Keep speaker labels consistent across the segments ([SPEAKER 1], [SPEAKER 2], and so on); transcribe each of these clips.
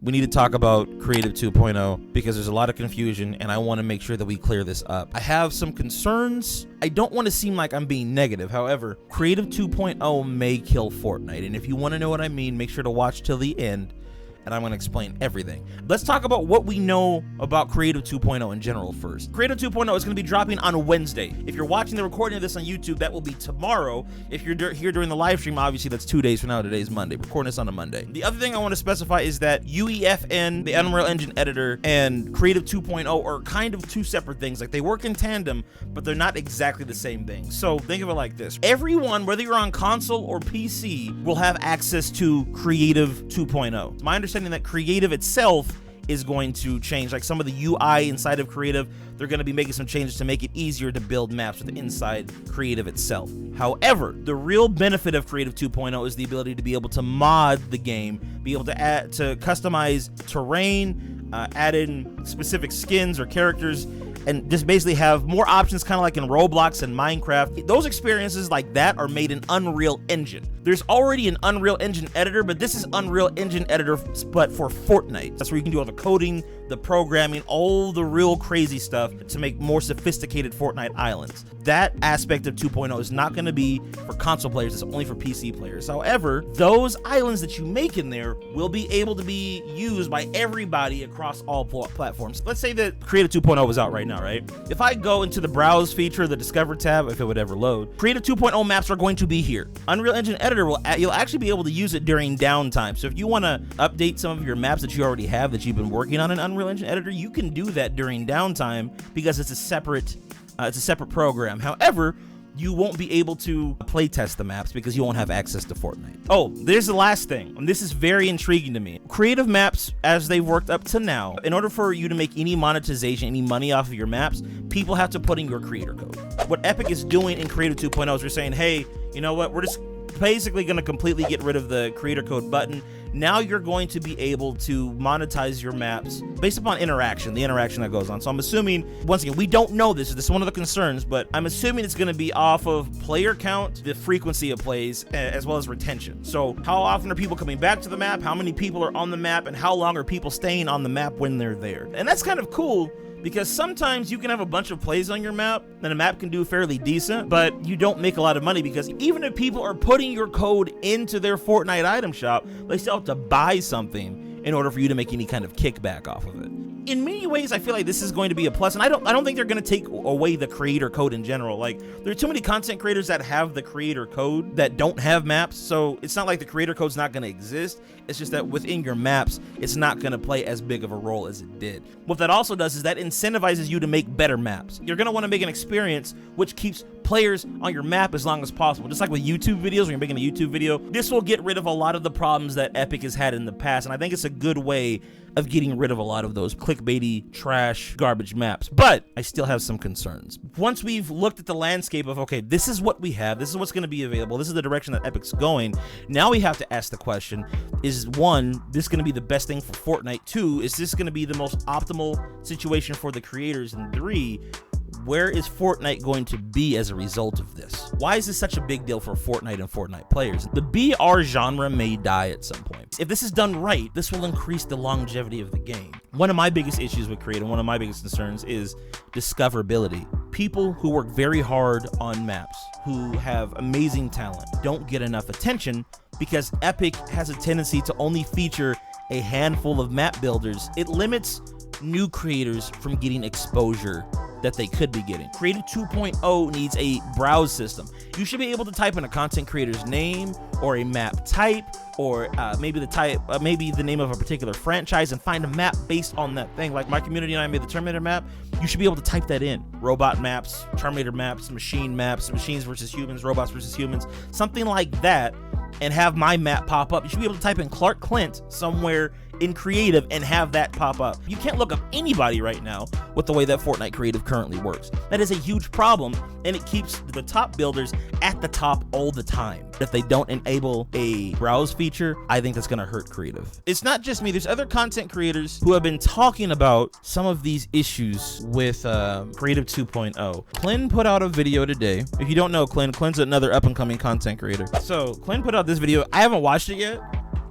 [SPEAKER 1] we need to talk about Creative 2.0 because there's a lot of confusion and I want to make sure that we clear this up. I have some concerns. I don't want to seem like I'm being negative. However, Creative 2.0 may kill Fortnite. And if you want to know what I mean, make sure to watch till the end. And I'm going to explain everything. Let's talk about what we know about Creative 2.0 in general first. Creative 2.0 is going to be dropping on Wednesday. If you're watching the recording of this on YouTube, that will be tomorrow. If you're here during the live stream, obviously that's 2 days from now. Today's Monday. We're recording this on a Monday. The other thing I want to specify is that UEFN, the Unreal Engine editor, and Creative 2.0 are kind of two separate things. Like they work in tandem, but they're not exactly the same thing. So think of it like this. Everyone, whether you're on console or PC, will have access to Creative 2.0. My understanding that Creative itself is going to change. Like some of the UI inside of Creative, they're going to be making some changes to make it easier to build maps with inside Creative itself. However, the real benefit of Creative 2.0 is the ability to be able to mod the game, be able to add, to customize terrain, add in specific skins or characters, and just basically have more options, kind of like in Roblox and Minecraft. Those experiences like that are made in Unreal Engine. There's already an Unreal Engine editor, but this is Unreal Engine editor, but for Fortnite. That's where you can do all the coding, the programming, all the real crazy stuff to make more sophisticated Fortnite islands. That aspect of 2.0 is not going to be for console players, it's only for PC players. However, those islands that you make in there will be able to be used by everybody across all platforms. Let's say that Creative 2.0 is out right now, right? If I go into the browse feature, the discover tab, if it would ever load, Creative 2.0 maps are going to be here. Unreal Engine editor you'll actually be able to use it during downtime. So if you want to update some of your maps that you already have that you've been working on in Unreal Engine editor, you can do that during downtime because it's a separate program. However, you won't be able to play test the maps because you won't have access to Fortnite. Oh, there's the last thing, and this is very intriguing to me. Creative maps, as they've worked up to now, in order for you to make any monetization, any money off of your maps, people have to put in your creator code. What Epic is doing in Creative 2.0 is they're saying, hey, you know what, we're just basically going to completely get rid of the creator code button. Now you're going to be able to monetize your maps based upon the interaction that goes on. So I'm assuming, once again, we don't know this is one of the concerns, but I'm assuming it's going to be off of player count, the frequency of plays, as well as retention. So how often are people coming back to the map, how many people are on the map, and how long are people staying on the map when they're there. And that's kind of cool, because sometimes you can have a bunch of plays on your map and a map can do fairly decent, but you don't make a lot of money because even if people are putting your code into their Fortnite item shop, they still have to buy something in order for you to make any kind of kickback off of it. In many ways, I feel like this is going to be a plus, and I don't think they're going to take away the creator code in general. Like, there are too many content creators that have the creator code that don't have maps, so it's not like the creator code's not going to exist. It's just that within your maps, it's not going to play as big of a role as it did. What that also does is that incentivizes you to make better maps. You're going to want to make an experience which keeps players on your map as long as possible. Just like with YouTube videos, when you're making a YouTube video, this will get rid of a lot of the problems that Epic has had in the past, and I think it's a good way of getting rid of a lot of those clickbaity, trash, garbage maps. But I still have some concerns. Once we've looked at the landscape of, okay, this is what we have, this is what's going to be available, this is the direction that Epic's going, now we have to ask the question, is one, this going to be the best thing for Fortnite? Two, is this going to be the most optimal situation for the creators? And three, where is Fortnite going to be as a result of this? Why is this such a big deal for Fortnite and Fortnite players? The BR genre may die at some point. If this is done right, this will increase the longevity of the game. One of my biggest issues with Creative, one of my biggest concerns is discoverability. People who work very hard on maps, who have amazing talent, don't get enough attention because Epic has a tendency to only feature a handful of map builders. It limits new creators from getting exposure that they could be getting. Creative 2.0 needs a browse system. You should be able to type in a content creator's name or a map type, or maybe the name of a particular franchise, and find a map based on that thing. Like my community and I made the Terminator map. You should be able to type that in. Robot maps, Terminator maps, machines versus humans, robots versus humans, something like that, and have my map pop up. You should be able to type in Clark Clint somewhere in Creative and have that pop up. You can't look up anybody right now with the way that Fortnite Creative currently works. That is a huge problem, and it keeps the top builders at the top all the time. If they don't enable a browse feature, I think that's gonna hurt Creative. It's not just me, there's other content creators who have been talking about some of these issues with Creative 2.0. Clint put out a video today. If you don't know Clint's another up and coming content creator. So Clint put out this video. I haven't watched it yet.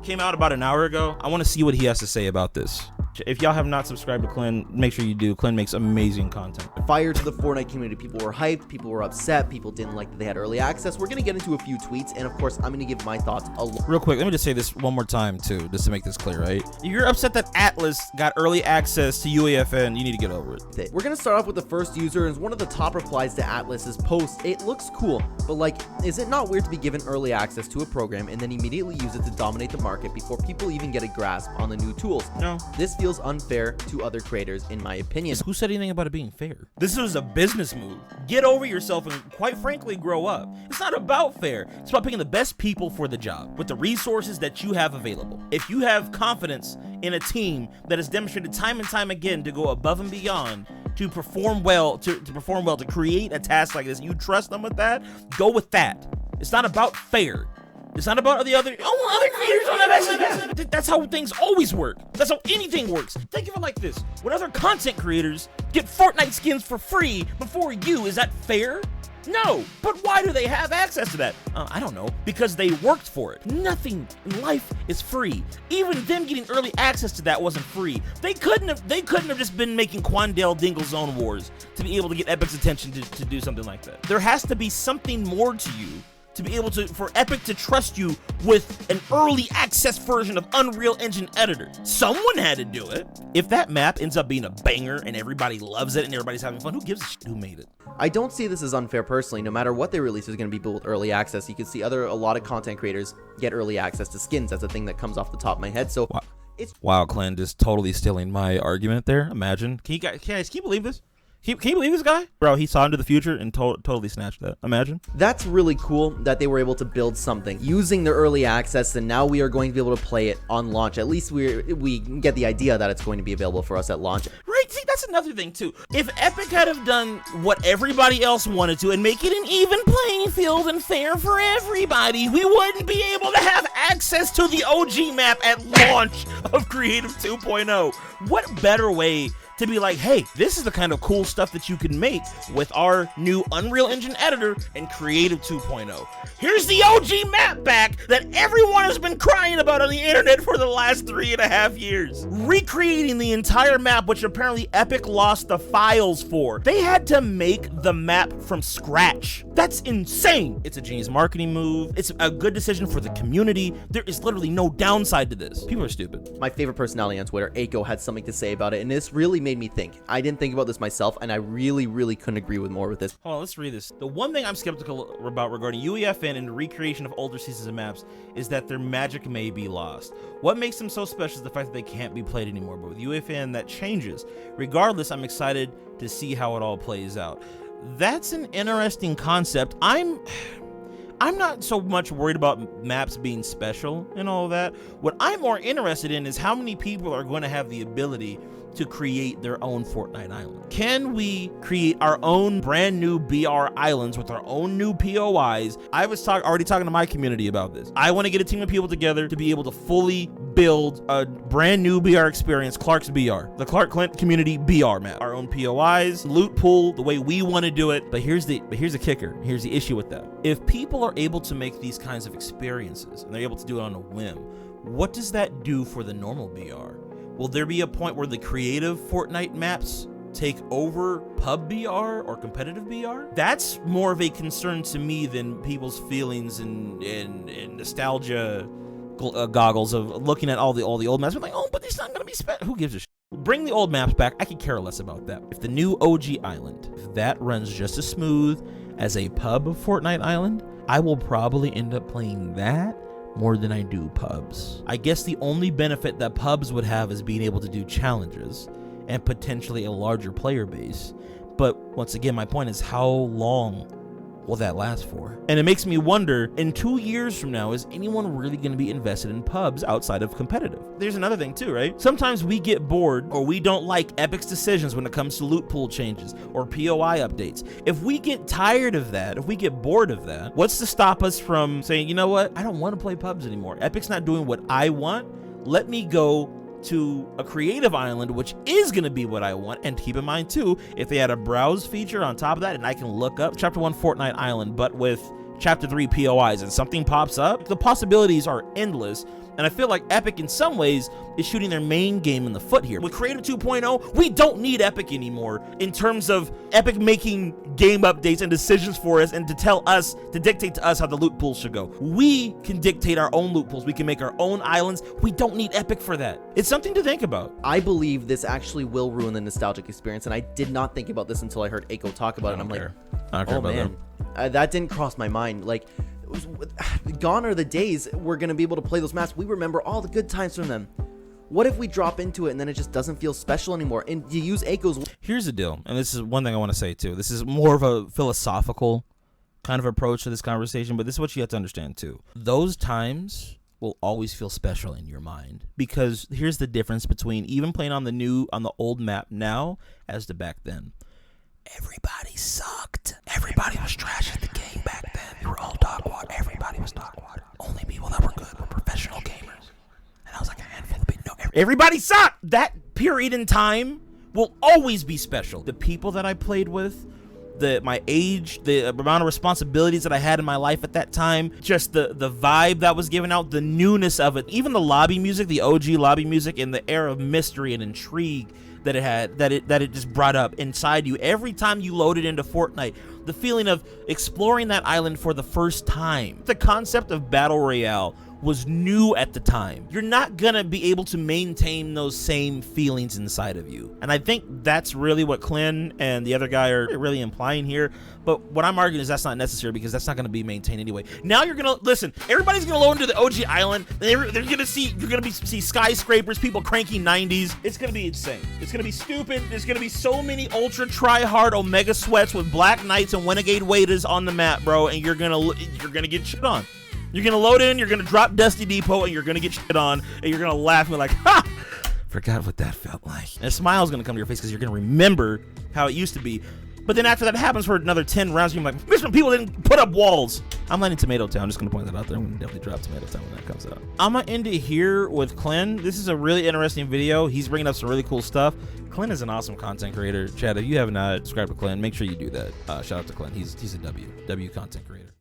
[SPEAKER 1] came out about an hour ago. I want to see what he has to say about this. If y'all have not subscribed to Clint, make sure you do. Clint makes amazing content.
[SPEAKER 2] Fire to the Fortnite community. People were hyped, people were upset, people didn't like that they had early access. We're gonna get into a few tweets, and of course, I'm gonna give my thoughts
[SPEAKER 1] real quick. Let me just say this one more time too, just to make this clear, right? If you're upset that Atlas got early access to UEFN, you need to get over it.
[SPEAKER 2] We're gonna start off with the first user, and one of the top replies to Atlas's post. It looks cool, but like, is it not weird to be given early access to a program and then immediately use it to dominate the market before people even get a grasp on the new tools?
[SPEAKER 1] No.
[SPEAKER 2] This feels unfair to other creators, in my opinion.
[SPEAKER 1] Who said anything about it being fair? This is a business move. Get over yourself and, quite frankly, grow up. It's not about fair. It's about picking the best people for the job with the resources that you have available. If you have confidence in a team that has demonstrated time and time again to go above and beyond, to perform well, to create a task like this, you trust them with that, go with that. It's not about fair. It's not about the other creators don't have access. That's how things always work. That's how anything works. Think of it like this. When other content creators get Fortnite skins for free before you, is that fair? No. But why do they have access to that? I don't know. Because they worked for it. Nothing in life is free. Even them getting early access to that wasn't free. They couldn't have just been making Quandale Dingle Zone Wars to be able to get Epic's attention to do something like that. There has to be something more to you to be able to, for Epic to trust you with an early access version of Unreal Engine Editor. Someone had to do it. If that map ends up being a banger and everybody loves it and everybody's having fun, who gives a shit who made it?
[SPEAKER 2] I don't see this as unfair personally. No matter what they release, there's going to be people with early access. You can see a lot of content creators get early access to skins. That's a thing that comes off the top of my head. So
[SPEAKER 1] wow, Clint is totally stealing my argument there. Imagine. Can you believe this? Can you believe this guy? Bro, he saw into the future and totally snatched that. Imagine.
[SPEAKER 2] That's really cool that they were able to build something using their early access, and now we are going to be able to play it on launch. At least we get the idea that it's going to be available for us at launch.
[SPEAKER 1] Right, see, that's another thing too. If Epic had have done what everybody else wanted to and make it an even playing field and fair for everybody, we wouldn't be able to have access to the OG map at launch of Creative 2.0. What better way to be like, hey, this is the kind of cool stuff that you can make with our new Unreal Engine Editor and Creative 2.0. Here's the OG map back that everyone has been crying about on the internet for the last 3.5 years. Recreating the entire map, which apparently Epic lost the files for. They had to make the map from scratch. That's insane. It's a genius marketing move. It's a good decision for the community. There is literally no downside to this. People are stupid.
[SPEAKER 2] My favorite personality on Twitter, Aiko, had something to say about it, and this really made me think. I didn't think about this myself, and I really couldn't agree with more with this.
[SPEAKER 1] Hold on, let's read this. The one thing I'm skeptical about regarding UEFN and the recreation of older seasons and maps is that their magic may be lost. What makes them so special is the fact that they can't be played anymore, but with UEFN that changes. Regardless, I'm excited to see how it all plays out. That's an interesting concept. I'm not so much worried about maps being special and all that. What I'm more interested in is how many people are going to have the ability to create their own Fortnite island. Can we create our own brand new BR islands with our own new POIs? I was already talking to my community about this. I want to get a team of people together to be able to fully build a brand new BR experience, Clark's BR, the Clark Clint community BR map, our own POIs, loot pool, the way we want to do it. But here's the kicker. Here's the issue with that. If people are able to make these kinds of experiences and they're able to do it on a whim, what does that do for the normal BR? Will there be a point where the creative Fortnite maps take over pub BR or competitive BR? That's more of a concern to me than people's feelings and nostalgia goggles of looking at all the old maps. I'm like, oh, but it's not gonna be who gives a shit? Bring the old maps back. I could care less about that. If the new OG island, if that runs just as smooth as a pub Fortnite island, I will probably end up playing that more than I do pubs. I guess the only benefit that pubs would have is being able to do challenges and potentially a larger player base. But once again, my point is, how long will that last for? And it makes me wonder, in 2 years from now, is anyone really going to be invested in pubs outside of competitive? There's another thing too, right? Sometimes we get bored or we don't like Epic's decisions when it comes to loot pool changes or POI updates. If we get tired of that, if we get bored of that, what's to stop us from saying, you know what? I don't want to play pubs anymore. Epic's not doing what I want. Let me go to a creative island, which is going to be what I want. And keep in mind too, if they had a browse feature on top of that and I can look up chapter 1 Fortnite Island but with chapter 3 POIs and something pops up, the possibilities are endless And I feel like Epic in some ways is shooting their main game in the foot here. With Creative 2.0, we don't need Epic anymore in terms of Epic making game updates and decisions for us and to dictate to us how the loot pools should go. We can dictate our own loot pools. We can make our own islands. We don't need Epic for that. It's something to think about.
[SPEAKER 2] I believe this actually will ruin the nostalgic experience, and I did not think about this until I heard Aiko talk about it. And I'm like,
[SPEAKER 1] I don't care
[SPEAKER 2] oh
[SPEAKER 1] about
[SPEAKER 2] man,
[SPEAKER 1] them.
[SPEAKER 2] that didn't cross my mind. Like, gone are the days we're gonna be able to play those maps. We remember all the good times from them. What if we drop into it and then it just doesn't feel special anymore? And you use Aiko's.
[SPEAKER 1] Here's the deal, and this is one thing I want to say too. This is more of a philosophical kind of approach to this conversation, but this is what you have to understand too. Those times will always feel special in your mind, because here's the difference between even playing on the old map now as to back then. Everybody sucked. Everybody was trash at the game back then. They were all dog water. Everybody was dog water. Only people that were good were professional gamers. And I was like a handful of people. No, everybody sucked. That period in time will always be special. The people that I played with, my age, the amount of responsibilities that I had in my life at that time, just the vibe that was given out, the newness of it, even the lobby music, the OG lobby music, and the air of mystery and intrigue that it had, that it just brought up inside you every time you loaded into Fortnite. The feeling of exploring that island for the first time. The concept of Battle Royale was new at the time. You're not gonna be able to maintain those same feelings inside of you. And I think that's really what Clint and the other guy are really implying here. But what I'm arguing is that's not necessary, because that's not gonna be maintained anyway. Now you're gonna, listen, everybody's gonna load into the OG island. You're gonna see skyscrapers, people cranking 90s. It's gonna be insane. It's gonna be stupid. There's gonna be so many ultra try-hard Omega sweats with Black Knights and Renegade Waiters on the map, bro, and you're gonna get shit on. You're gonna load in, you're gonna drop Dusty Depot, and you're gonna get shit on, and you're gonna laugh and be like, ha! Forgot what that felt like. And a smile's gonna come to your face because you're gonna remember how it used to be. But then after that happens for another 10 rounds, you're like, this when people didn't put up walls. I'm letting Tomato Town, I'm just gonna point that out there. I'm gonna definitely drop Tomato Town when that comes out. I'm gonna end it here with Clint. This is a really interesting video. He's bringing up some really cool stuff. Clint is an awesome content creator. Chad, if you have not subscribed to Clint, make sure you do that. Shout out to Clint. He's a W content creator.